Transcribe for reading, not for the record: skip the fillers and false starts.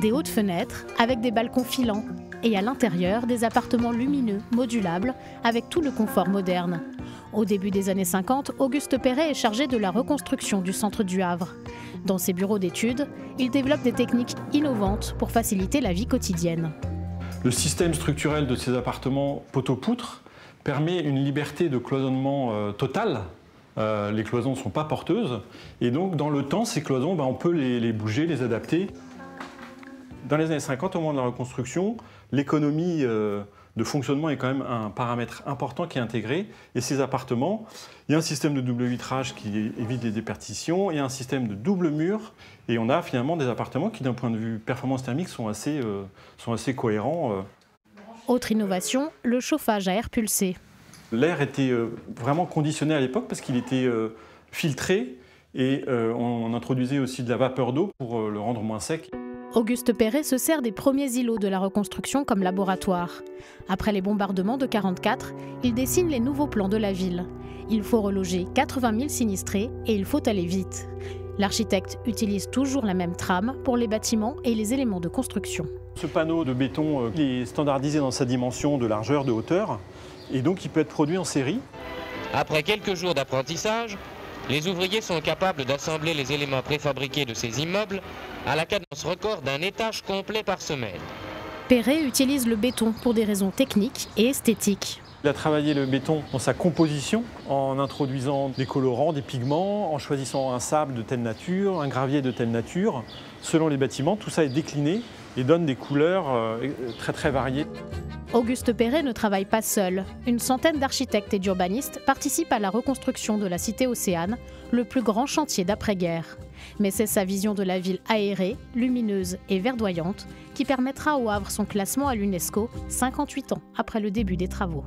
Des hautes fenêtres avec des balcons filants et à l'intérieur des appartements lumineux, modulables, avec tout le confort moderne. Au début des années 50, Auguste Perret est chargé de la reconstruction du centre du Havre. Dans ses bureaux d'études, il développe des techniques innovantes pour faciliter la vie quotidienne. Le système structurel de ces appartements poteau-poutre permet une liberté de cloisonnement totale. Les cloisons ne sont pas porteuses et donc dans le temps, ces cloisons, on peut les bouger, les adapter. Dans les années 50, au moment de la reconstruction, l'économie de fonctionnement est quand même un paramètre important qui est intégré. Et ces appartements, il y a un système de double vitrage qui évite les déperditions, il y a un système de double mur, et on a finalement des appartements qui, d'un point de vue performance thermique, sont assez cohérents. Autre innovation, le chauffage à air pulsé. L'air était vraiment conditionné à l'époque parce qu'il était filtré, et on introduisait aussi de la vapeur d'eau pour le rendre moins sec. Auguste Perret se sert des premiers îlots de la reconstruction comme laboratoire. Après les bombardements de 1944, il dessine les nouveaux plans de la ville. Il faut reloger 80 000 sinistrés et il faut aller vite. L'architecte utilise toujours la même trame pour les bâtiments et les éléments de construction. Ce panneau de béton est standardisé dans sa dimension de largeur, de hauteur, et donc il peut être produit en série. Après quelques jours d'apprentissage, les ouvriers sont capables d'assembler les éléments préfabriqués de ces immeubles à la cadence record d'un étage complet par semaine. Perret utilise le béton pour des raisons techniques et esthétiques. Il a travaillé le béton dans sa composition en introduisant des colorants, des pigments, en choisissant un sable de telle nature, un gravier de telle nature. Selon les bâtiments, tout ça est décliné et donne des couleurs très variées. Auguste Perret ne travaille pas seul. Une centaine d'architectes et d'urbanistes participent à la reconstruction de la cité Océane, le plus grand chantier d'après-guerre. Mais c'est sa vision de la ville aérée, lumineuse et verdoyante qui permettra au Havre son classement à l'UNESCO 58 ans après le début des travaux.